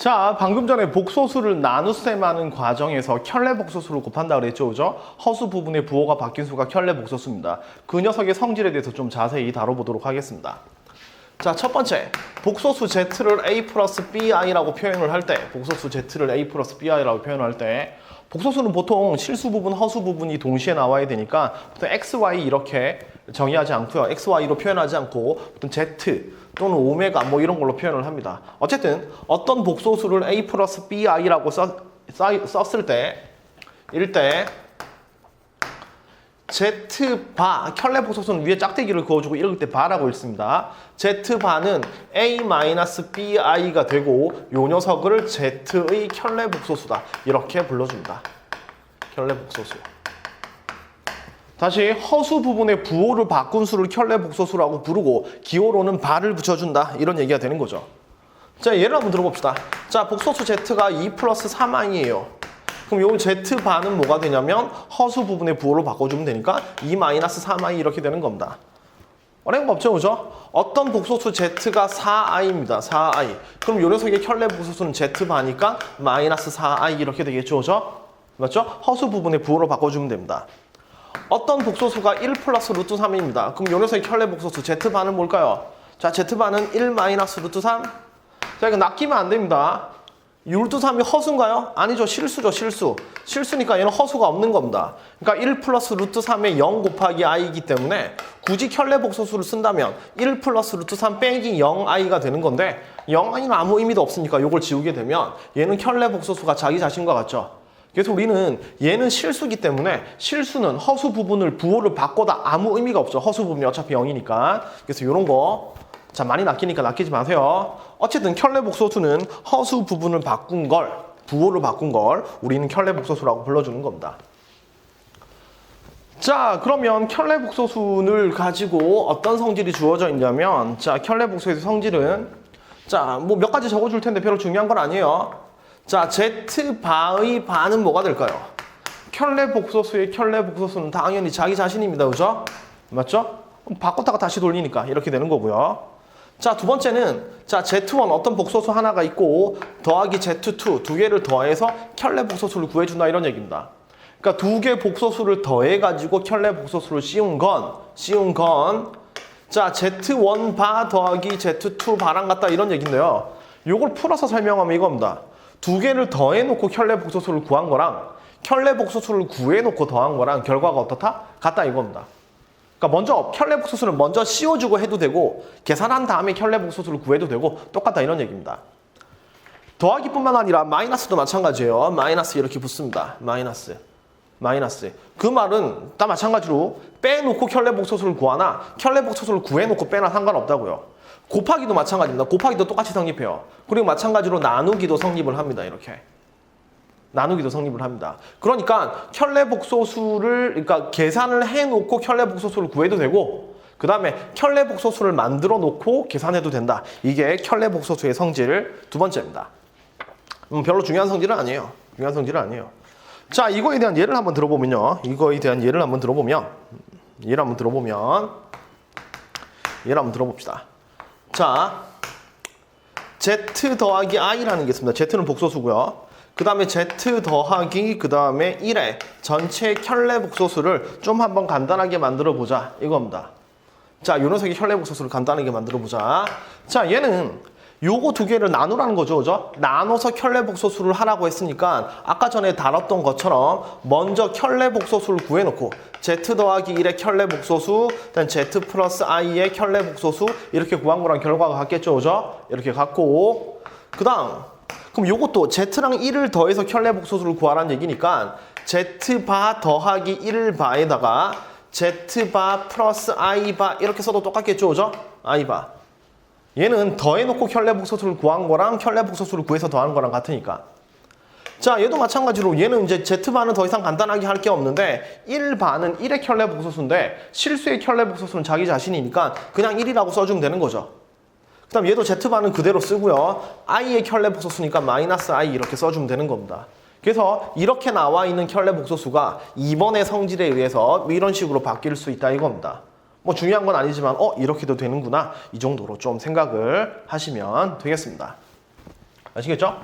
자, 방금 전에 복소수를 나눗셈하는 과정에서 켤레 복소수를 곱한다 그랬죠, 그죠? 허수 부분의 부호가 바뀐 수가 켤레 복소수입니다. 그 녀석의 성질에 대해서 좀 자세히 다뤄보도록 하겠습니다. 자, 첫 번째, 복소수 z를 a 플러스 bi라고 표현을 할 때, 복소수 z를 a 플러스 bi라고 표현을 할 때, 복소수는 보통 실수 부분, 허수 부분이 동시에 나와야 되니까 보통 x, y 이렇게 정의하지 않고요. x, y로 표현하지 않고 보통 z 또는 오메가 뭐 이런 걸로 표현을 합니다. 어쨌든 어떤 복소수를 a 플러스 bi라고 썼을 때 이럴 때 z바, 켤레 복소수는 위에 짝대기를 그어주고 이럴 때 바라고 읽습니다. z바는 a-bi가 되고 요 녀석을 z의 켤레 복소수다. 이렇게 불러줍니다. 켤레 복소수. 다시 허수 부분의 부호를 바꾼 수를 켤레 복소수라고 부르고 기호로는 바를 붙여준다. 이런 얘기가 되는 거죠. 자, 예를 한번 들어봅시다. 자, 복소수 z가 2 플러스 3i예요. 그럼 요 z바는 뭐가 되냐면 허수 부분의 부호로 바꿔주면 되니까 2 마이너스 3i 이렇게 되는 겁니다. 어려운 거 없죠, 그죠? 어떤 복소수 z가 4i입니다. 4i. 그럼 요 녀석의 켤레 복소수는 z바니까 마이너스 4i 이렇게 되겠죠, 그죠? 맞죠? 허수 부분의 부호로 바꿔주면 됩니다. 어떤 복소수가 1 플러스 루트 3입니다. 그럼 요 녀석의 켤레 복소수 z바는 뭘까요? 자, z바는 1 마이너스 루트 3. 자, 이거 낚이면 안 됩니다. 루트 3이 허수인가요? 아니죠. 실수죠. 실수. 실수니까 얘는 허수가 없는 겁니다. 그러니까 1 플러스 루트 3의 0 곱하기 i이기 때문에 굳이 켤레 복소수를 쓴다면 1 플러스 루트 3 빼기 0i가 되는 건데 0i는 아무 의미도 없으니까 이걸 지우게 되면 얘는 켤레 복소수가 자기 자신과 같죠. 그래서 우리는 얘는 실수기 때문에 실수는 허수 부분을 부호를 바꿔다 아무 의미가 없죠. 허수 부분이 어차피 0이니까. 그래서 이런 거 자, 많이 낚이니까 낚이지 마세요. 어쨌든 켤레 복소수는 허수 부분을 바꾼 걸, 부호를 바꾼 걸 우리는 켤레 복소수라고 불러주는 겁니다. 자, 그러면 켤레 복소수를 가지고 어떤 성질이 주어져 있냐면 자, 켤레 복소수의 성질은 자, 뭐 몇 가지 적어줄 텐데 별로 중요한 건 아니에요. 자, z바의 바는 뭐가 될까요? 켤레 복소수의 켤레 복소수는 당연히 자기 자신입니다. 그죠? 맞죠? 바꿨다가 다시 돌리니까 이렇게 되는 거고요. 자, 두 번째는 자, z1 어떤 복소수 하나가 있고 더하기 z2 두 개를 더해서 켤레 복소수를 구해준다 이런 얘기입니다. 그러니까 두 개 복소수를 더해가지고 켤레 복소수를 씌운 건 자, z1 바 더하기 z2 바랑 같다 이런 얘기인데요. 요걸 풀어서 설명하면 이겁니다. 두 개를 더해놓고 켤레 복소수를 구한 거랑 켤레 복소수를 구해놓고 더한 거랑 결과가 어떻다? 같다 이겁니다. 그러니까 먼저 켤레 복소수를 먼저 씌워주고 해도 되고 계산한 다음에 켤레 복소수를 구해도 되고 똑같다 이런 얘기입니다. 더하기뿐만 아니라 마이너스도 마찬가지예요. 마이너스 이렇게 붙습니다. 마이너스. 그 말은 다 마찬가지로 빼놓고 켤레 복소수를 구하나 켤레 복소수를 구해놓고 빼나 상관없다고요. 곱하기도 마찬가지입니다. 곱하기도 똑같이 성립해요. 그리고 마찬가지로 나누기도 성립을 합니다. 이렇게. 나누기도 성립을 합니다. 그러니까 켤레 복소수를 그러니까 계산을 해놓고 켤레 복소수를 구해도 되고 그 다음에 켤레 복소수를 만들어 놓고 계산해도 된다. 이게 켤레 복소수의 성질 두 번째입니다. 별로 중요한 성질은 아니에요. 자, 이거에 대한 예를 한번 들어보면요. 예를 한번 들어봅시다. 자, z 더하기 i라는 게 있습니다. z는 복소수고요. 그 다음에 z 더하기 그 다음에 1의 전체 켤레 복소수를 좀 한번 간단하게 만들어 보자 이겁니다. 자, 요 녀석의 켤레 복소수를 간단하게 만들어 보자. 자, 얘는 요거 두 개를 나누라는 거죠, 그죠? 나눠서 켤레 복소수를 하라고 했으니까 아까 전에 다뤘던 것처럼 먼저 켤레 복소수를 구해놓고 z 더하기 1의 켤레 복소수, 그다음 z 플러스 i의 켤레 복소수 이렇게 구한 거랑 결과가 같겠죠, 그죠? 이렇게 같고 그 다음 그럼 요것도 z랑 1을 더해서 켤레 복소수를 구하라는 얘기니까 z바 더하기 1바에다가 z바 플러스 i바 이렇게 써도 똑같겠죠, 그죠? i바 얘는 더해놓고 켤레 복소수를 구한 거랑 켤레 복소수를 구해서 더하는 거랑 같으니까. 자, 얘도 마찬가지로 얘는 이제 z바는 더 이상 간단하게 할 게 없는데 1바는 1의 켤레 복소수인데 실수의 켤레 복소수는 자기 자신이니까 그냥 1이라고 써주면 되는 거죠. 그 다음 얘도 z바는 그대로 쓰고요. i의 켤레 복소수니까 마이너스 i 이렇게 써주면 되는 겁니다. 그래서 이렇게 나와 있는 켤레 복소수가 2번의 성질에 의해서 이런 식으로 바뀔 수 있다 이겁니다. 뭐 중요한 건 아니지만 이렇게도 되는구나 이 정도로 좀 생각을 하시면 되겠습니다. 아시겠죠?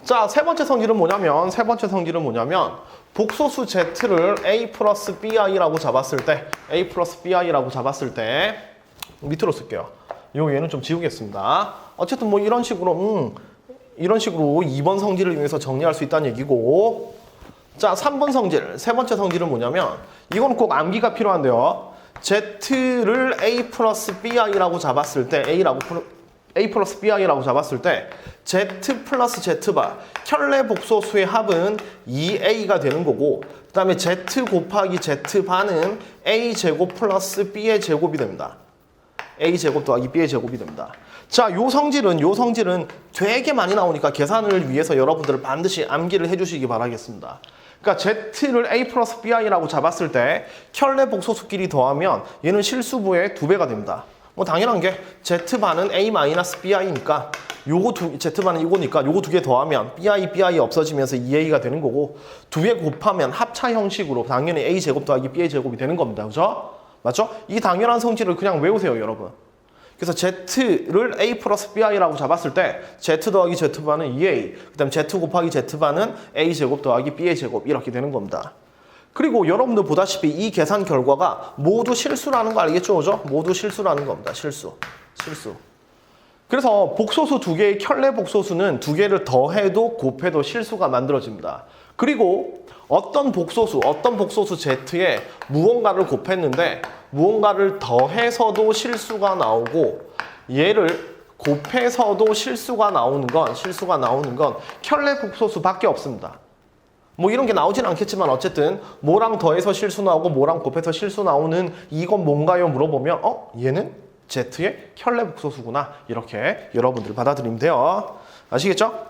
자, 세 번째 성질은 뭐냐면 복소수 Z를 A 플러스 BI라고 잡았을 때 밑으로 쓸게요. 요 얘는 좀 지우겠습니다. 어쨌든 뭐 이런 식으로 2번 성질을 이용해서 정리할 수 있다는 얘기고, 자, 3번 성질, 세 번째 성질은 뭐냐면 이거는 꼭 암기가 필요한데요. Z를 A 플러스 BI라고 잡았을 때 A 플러스 BI라고 잡았을 때 Z 플러스 Z바 켤레 복소수의 합은 2A가 되는 거고, 그 다음에 Z 곱하기 Z바는 A 제곱 플러스 B의 제곱이 됩니다. A 제곱 더하기 B의 제곱이 됩니다. 자, 요 성질은 되게 많이 나오니까 계산을 위해서 여러분들을 반드시 암기를 해주시기 바라겠습니다. 그러니까 Z를 A 플러스 BI라고 잡았을 때 켤레 복소수끼리 더하면 얘는 실수부의 2배가 됩니다. 뭐 당연한 게 Z반은 A 마이너스 BI니까 Z반은 이거니까 요거 2개 더하면 BI 없어지면서 2A가 되는 거고, 2개 곱하면 합차 형식으로 당연히 A 제곱 더하기 B의 제곱이 되는 겁니다. 그죠? 맞죠? 이 당연한 성질을 그냥 외우세요, 여러분. 그래서 Z를 A 플러스 BI라고 잡았을 때 Z 더하기 Z반은 2A, 그 다음 Z 곱하기 Z반은 A 제곱 더하기 B의 제곱 이렇게 되는 겁니다. 그리고 여러분들 보다시피 이 계산 결과가 모두 실수라는 거 알겠죠? 그죠? 모두 실수라는 겁니다. 실수. 그래서 복소수 2개의 켤레 복소수는 2개를 더해도 곱해도 실수가 만들어집니다. 그리고 어떤 복소수 Z에 무언가를 곱했는데 무언가를 더해서도 실수가 나오고 얘를 곱해서도 실수가 나오는 건 켤레 복소수밖에 없습니다. 뭐 이런 게 나오진 않겠지만 어쨌든 뭐랑 더해서 실수 나오고 뭐랑 곱해서 실수 나오는 이건 뭔가요? 물어보면 얘는 Z의 켤레 복소수구나, 이렇게 여러분들 받아들이면 돼요. 아시겠죠?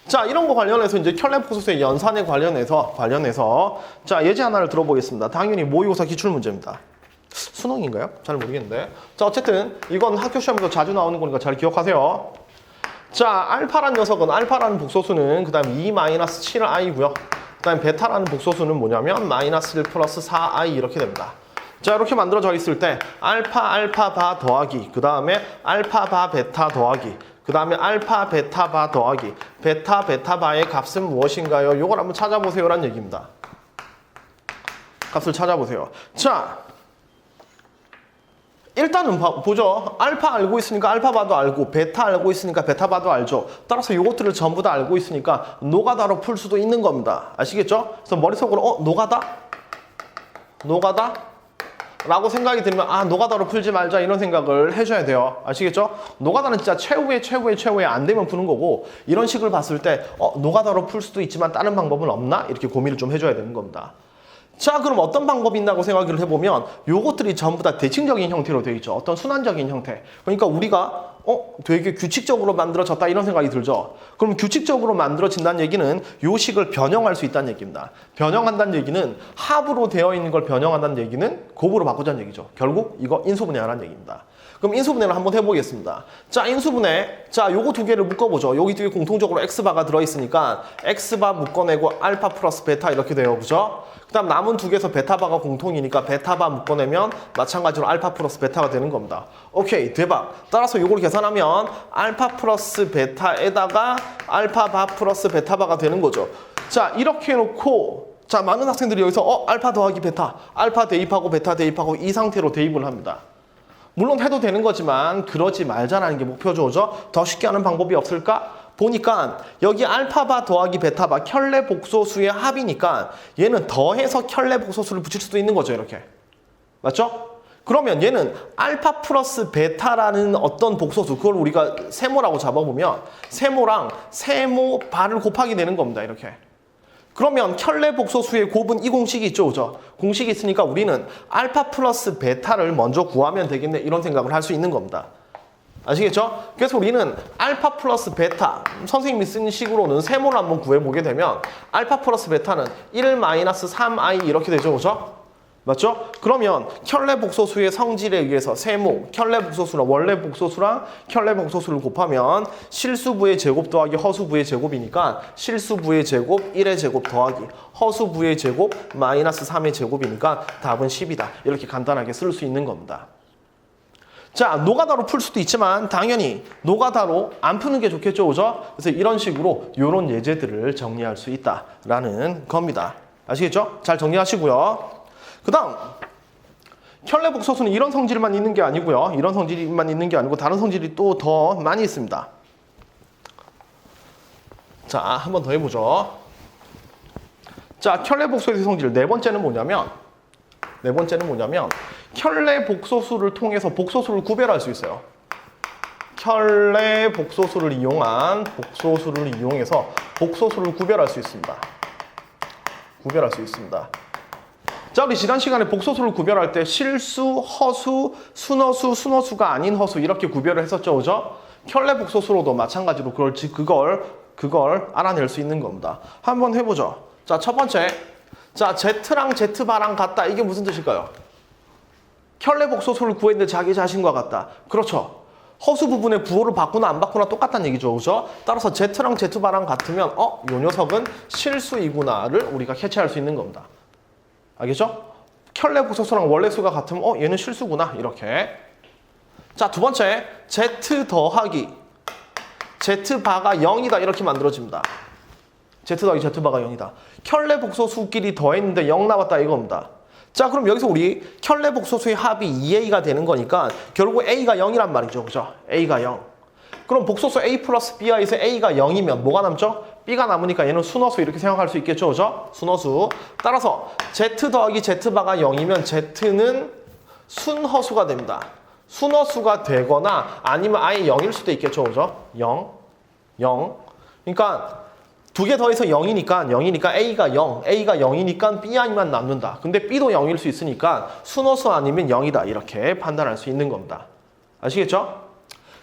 자, 이런 거 관련해서 이제 켤레 복소수의 연산에 관련해서 자, 예제 하나를 들어보겠습니다. 당연히 모의고사 기출 문제입니다. 수능인가요? 잘 모르겠는데. 자, 어쨌든 이건 학교 시험에서 자주 나오는 거니까 잘 기억하세요. 자, 알파라는 복소수는 그 다음 2-7i고요. 그 다음 베타라는 복소수는 뭐냐면 -1 플러스 4i 이렇게 됩니다. 자, 이렇게 만들어져 있을 때 알파 바 더하기, 그 다음에 알파 바 베타 더하기, 그 다음에 알파 베타 바 더하기 베타 바의 값은 무엇인가요? 이걸 한번 찾아보세요라는 얘기입니다. 값을 찾아보세요. 자, 일단은 보죠. 알파 알고 있으니까 알파바도 알고, 베타 알고 있으니까 베타바도 알죠. 따라서 이것들을 전부 다 알고 있으니까 노가다로 풀 수도 있는 겁니다. 아시겠죠? 그래서 머릿속으로 노가다? 라고 생각이 들면 노가다로 풀지 말자, 이런 생각을 해줘야 돼요. 아시겠죠? 노가다는 진짜 최후의 안 되면 푸는 거고, 이런 식을 봤을 때 노가다로 풀 수도 있지만 다른 방법은 없나? 이렇게 고민을 좀 해줘야 되는 겁니다. 자, 그럼 어떤 방법이 있나고 생각을 해보면 요것들이 전부 다 대칭적인 형태로 되어 있죠. 어떤 순환적인 형태. 그러니까 우리가 되게 규칙적으로 만들어졌다, 이런 생각이 들죠. 그럼 규칙적으로 만들어진다는 얘기는 요 식을 변형할 수 있다는 얘기입니다. 변형한다는 얘기는 합으로 되어 있는 걸 변형한다는 얘기는 곱으로 바꾸자는 얘기죠. 결국 이거 인수분해하라는 얘기입니다. 그럼 인수분해를 한번 해보겠습니다. 자, 인수분해. 자, 요거 2개를 묶어보죠. 여기 2개 공통적으로 x바가 들어있으니까 x바 묶어내고 알파 플러스 베타 이렇게 돼요. 그죠? 그 다음 남은 2개에서 베타바가 공통이니까 베타바 묶어내면 마찬가지로 알파 플러스 베타가 되는 겁니다. 오케이, 대박. 따라서 이걸 계산하면 알파 플러스 베타에다가 알파바 플러스 베타바가 되는 거죠. 자, 이렇게 해놓고 자, 많은 학생들이 여기서 알파 더하기 베타, 알파 대입하고 베타 대입하고 이 상태로 대입을 합니다. 물론 해도 되는 거지만 그러지 말자라는 게 목표죠. 그죠? 더 쉽게 하는 방법이 없을까? 보니까 여기 알파바 더하기 베타바 켤레 복소수의 합이니까 얘는 더해서 켤레 복소수를 붙일 수도 있는 거죠. 이렇게. 맞죠? 그러면 얘는 알파 플러스 베타라는 어떤 복소수, 그걸 우리가 세모라고 잡아보면 세모랑 세모 바를 곱하기 되는 겁니다. 이렇게. 그러면 켤레 복소수의 곱은 이 공식이 있죠. 그죠? 공식이 있으니까 우리는 알파 플러스 베타를 먼저 구하면 되겠네, 이런 생각을 할 수 있는 겁니다. 아시겠죠? 그래서 우리는 알파 플러스 베타, 선생님이 쓴 식으로는 세모를 한번 구해보게 되면 알파 플러스 베타는 1-3i 이렇게 되죠. 그죠? 맞죠? 그러면 켤레 복소수의 성질에 의해서 세모, 켤레 복소수랑 원래 복소수랑 켤레 복소수를 곱하면 실수부의 제곱 더하기 허수부의 제곱이니까 실수부의 제곱 1의 제곱 더하기 허수부의 제곱 -3의 제곱이니까 답은 10이다. 이렇게 간단하게 쓸 수 있는 겁니다. 자, 노가다로 풀 수도 있지만 당연히 노가다로 안 푸는 게 좋겠죠, 그죠? 그래서 이런 식으로 이런 예제들을 정리할 수 있다라는 겁니다. 아시겠죠? 잘 정리하시고요. 그 다음 켤레 복소수는 이런 성질만 있는 게 아니고요. 이런 성질만 있는 게 아니고 다른 성질이 또 더 많이 있습니다. 자, 한 번 더 해보죠. 자, 켤레 복소수의 성질 네 번째는 뭐냐면 켤레 복소수를 통해서 복소수를 구별할 수 있어요. 켤레 복소수를 이용해서 복소수를 구별할 수 있습니다. 자, 우리 지난 시간에 복소수를 구별할 때 실수, 허수, 순허수, 순허수가 아닌 허수 이렇게 구별을 했었죠, 그죠? 켤레 복소수로도 마찬가지로 그걸 알아낼 수 있는 겁니다. 한번 해보죠. 자, 첫 번째, 자, Z랑 Z바랑 같다. 이게 무슨 뜻일까요? 켤레 복소수를 구했는데 자기 자신과 같다. 그렇죠. 허수 부분의 부호를 바꾸나 안 바꾸나 똑같다는 얘기죠, 그죠? 따라서 Z랑 Z바랑 같으면 요 녀석은 실수이구나를 우리가 캐치할 수 있는 겁니다. 알겠죠? 켤레 복소수랑 원래수가 같으면 얘는 실수구나 이렇게. 자, 두 번째 Z 더하기 Z바가 0이다 이렇게 만들어집니다. Z 더하기 Z바가 0이다. 켤레 복소수끼리 더했는데 0 나왔다 이겁니다. 자, 그럼 여기서 우리 켤레 복소수의 합이 2A가 되는 거니까 결국 A가 0이란 말이죠, 그죠? A가 0. 그럼 복소수 A 플러스 B하에서 A가 0이면 뭐가 남죠? B가 남으니까 얘는 순허수 이렇게 생각할 수 있겠죠, 그죠? 순허수. 따라서 Z 더하기 Z바가 0이면 Z는 순허수가 됩니다. 순허수가 되거나 아니면 아예 0일 수도 있겠죠, 그죠? 0. 그러니까 두 개 더해서 0이니까 A가 0이니까 B 아니면 남는다. 근데 B도 0일 수 있으니까 순허수 아니면 0이다 이렇게 판단할 수 있는 겁니다. 아시겠죠?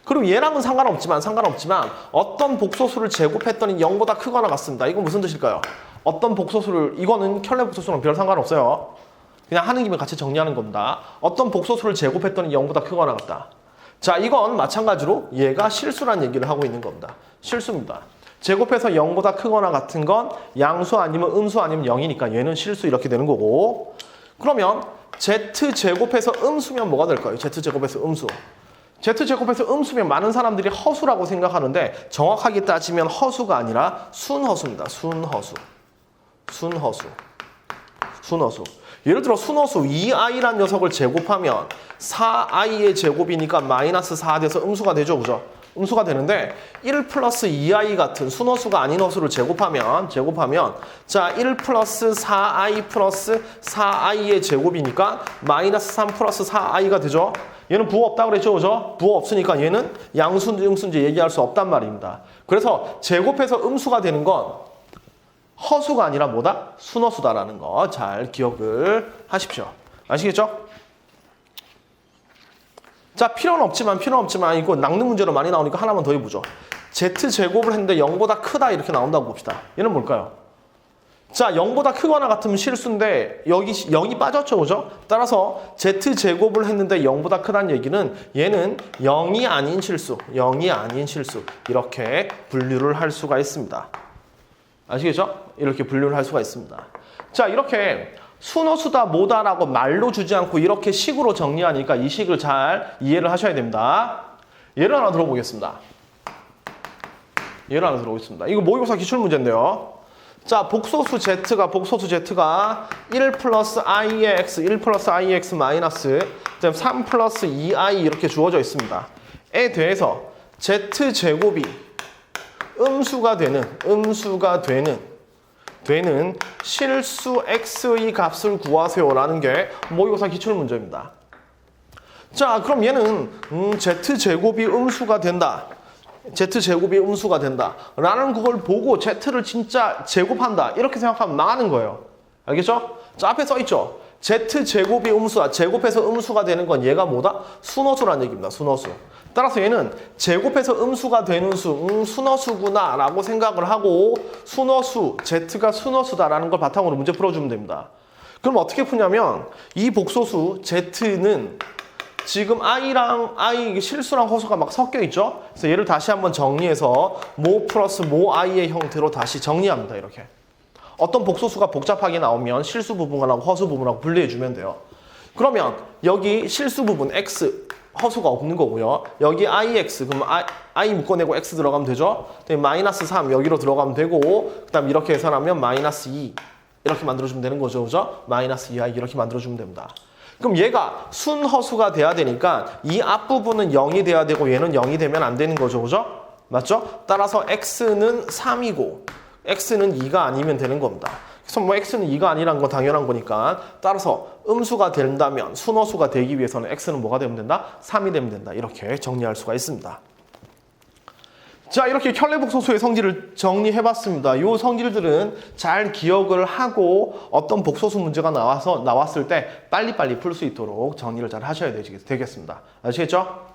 그리고 얘랑은 상관없지만 어떤 복소수를 제곱했더니 0보다 크거나 같습니다. 이건 무슨 뜻일까요? 어떤 복소수를, 이거는 켤레 복소수랑 별 상관없어요. 그냥 하는 김에 같이 정리하는 겁니다. 어떤 복소수를 제곱했더니 0보다 크거나 같다. 자, 이건 마찬가지로 얘가 실수란 얘기를 하고 있는 겁니다. 실수입니다. 제곱해서 0보다 크거나 같은 건 양수 아니면 음수 아니면 0이니까 얘는 실수 이렇게 되는 거고. 그러면 Z제곱해서 음수면 뭐가 될까요? Z제곱해서 음수. Z제곱해서 음수면 많은 사람들이 허수라고 생각하는데 정확하게 따지면 허수가 아니라 순허수입니다. 순허수. 예를 들어 순허수 2i란 녀석을 제곱하면 4i의 제곱이니까 마이너스 4 돼서 음수가 되죠, 그죠? 음수가 되는데 1 플러스 2i 같은 순허수가 아닌 허수를 제곱하면 자, 1 플러스 4i 플러스 4i의 제곱이니까 마이너스 3 플러스 4i가 되죠? 얘는 부호 없다고 그랬죠, 그죠? 부호 없으니까 얘는 양수인지 음수인지 얘기할 수 없단 말입니다. 그래서 제곱해서 음수가 되는 건 허수가 아니라 뭐다? 순허수다라는 거 잘 기억을 하십시오. 아시겠죠? 자, 필요는 없지만 이거 낭능 문제로 많이 나오니까 하나만 더 해보죠. Z제곱을 했는데 0보다 크다 이렇게 나온다고 봅시다. 얘는 뭘까요? 자, 0보다 크거나 같으면 실수인데 여기 0이 빠졌죠, 그죠? 따라서 Z제곱을 했는데 0보다 크다는 얘기는 얘는 0이 아닌 실수 이렇게 분류를 할 수가 있습니다. 아시겠죠? 이렇게 분류를 할 수가 있습니다. 자, 이렇게 순허수다 뭐다라고 말로 주지 않고 이렇게 식으로 정리하니까 이 식을 잘 이해를 하셔야 됩니다. 예를 하나 들어보겠습니다. 이거 모의고사 기출문제인데요. 자, 복소수 Z가 1 플러스 i의 x 마이너스 3 플러스 2i 이렇게 주어져 있습니다. 에 대해서 Z제곱이 음수가 되는 실수 x의 값을 구하세요라는 게 모의고사 기출문제입니다. 자, 그럼 얘는 Z제곱이 음수가 된다. 라는 그걸 보고 Z를 진짜 제곱한다. 이렇게 생각하면 망하는 거예요. 알겠죠? 자, 앞에 써있죠? Z제곱이 음수다. 제곱해서 음수가 되는 건 얘가 뭐다? 순허수라는 얘기입니다. 순허수. 따라서 얘는 제곱해서 음수가 되는 수, 순허수구나 라고 생각을 하고 순허수, Z가 순허수다라는 걸 바탕으로 문제 풀어주면 됩니다. 그럼 어떻게 푸냐면 이 복소수 Z는 지금 i랑 i 실수랑 허수가 막 섞여 있죠? 그래서 얘를 다시 한번 정리해서 모 플러스 모 i의 형태로 다시 정리합니다. 이렇게. 어떤 복소수가 복잡하게 나오면 실수 부분하고 허수 부분하고 분리해 주면 돼요. 그러면 여기 실수 부분 x 허수가 없는 거고요. 여기 ix 그럼 I 묶어내고 x 들어가면 되죠. 마이너스 3 여기로 들어가면 되고 그 다음 이렇게 계산하면 마이너스 2 이렇게 만들어주면 되는 거죠. 그죠? 마이너스 2i 이렇게 만들어주면 됩니다. 그럼 얘가 순허수가 돼야 되니까 이 앞부분은 0이 돼야 되고 얘는 0이 되면 안 되는 거죠. 그죠? 맞죠? 따라서 x는 3이고 x는 2가 아니면 되는 겁니다. 그래서 뭐 x는 2가 아니란 건 당연한 거니까 따라서 음수가 된다면 순허수가 되기 위해서는 x는 뭐가 되면 된다? 3이 되면 된다. 이렇게 정리할 수가 있습니다. 자, 이렇게 켤레복소수의 성질을 정리해봤습니다. 이 성질들은 잘 기억을 하고 어떤 복소수 문제가 나왔을 때 빨리빨리 풀 수 있도록 정리를 잘 하셔야 되겠습니다. 아시겠죠?